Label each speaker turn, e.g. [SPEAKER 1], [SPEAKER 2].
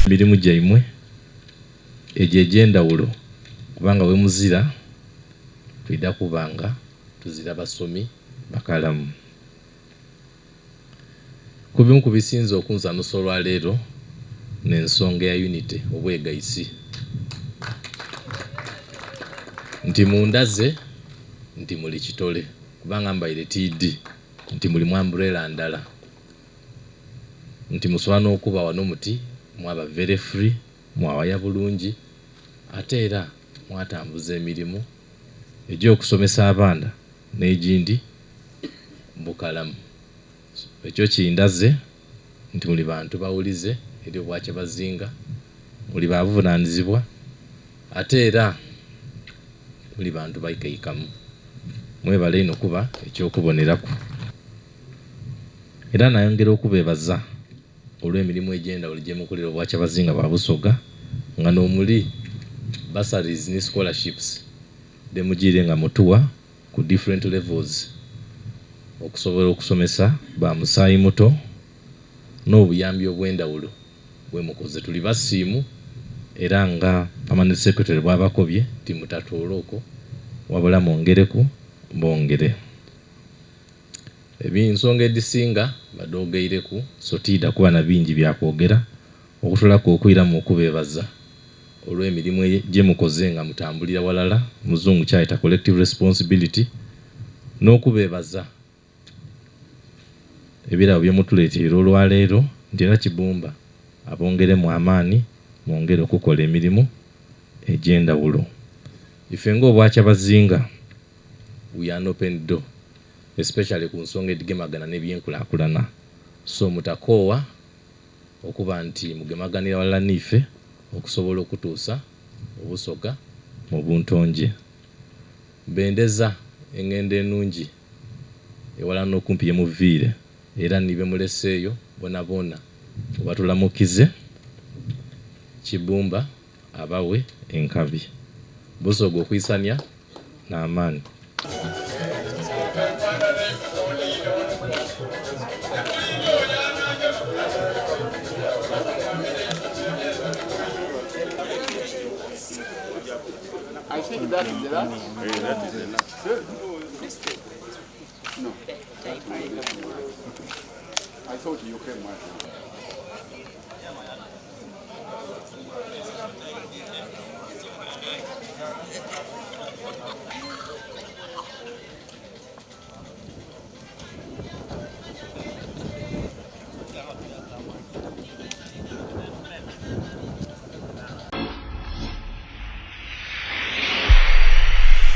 [SPEAKER 1] Emirimu gyammwe egyo egy'endawulo kubanga we muzira twidda kubanga tuzira basomi bakalamu. Ku bimu ku bisinza okunsanusa olwaleero n'ensonga ya unity obwegayisi nti mundaze nti muli kitole kubanga mbaire TD nti muli mwambrela ndala nti musobola n'okuba wano muti mwaba very free mwawaya bulungi ate era mwatambuza emirimu egy'okusomesa abaana n'egindi bukalamu. Ekyo kindaze nti muli bantu bawulize eri Obwakyabazinga, muli bavunaanyizibwa ate era muli bantu baikaikamu. Mwebale ino kuba ekyokuboneraku. Era nayongera okubeebaza olw'emirimu egy'endawulo gye mukolera Obwakyabazinga bwa Busoga nga n'omuli bursaries ne scholarships de mugire nga mutuwa ku different levels okusobola okusomesa ba musaayi muto n'obuyambi obw'endawulo bwe mukoze. Tuli basiimu era nga permanent secretary bw'abakobye ti mutatoola okwo wabula mwongereku bongere. Ensonga edisinga badogeireku so tiida kuba na bingi byakwogera okutulako okwiramu okubeebaza olw'emirimu gye mukoze nga mutambulira walala, muzungu kyayita collective responsibility, n'okubeebaza ebirabo bye mutuleetera olwaleero nti era Kibumba abongeremu amaani mwongere okukola emirimu egy'endawulo. Ife ng'Obwakyabazinga we are an open door especially ku nsonga edigemagana n'ebyenkulaakulana, so mutakoowa okuba nti mugemaganira walala n'ife okusobola okutuusa Obusoga mu buntonje. Bendeza engendo ennungi ewala n'okumpi ye muviire era nibe muleseeyo bona bona obatulamukize Kibumba abawe enkabi. Busoga okwisanya n'amaani.
[SPEAKER 2] I think that is the last. That is the last. No. I thought you came.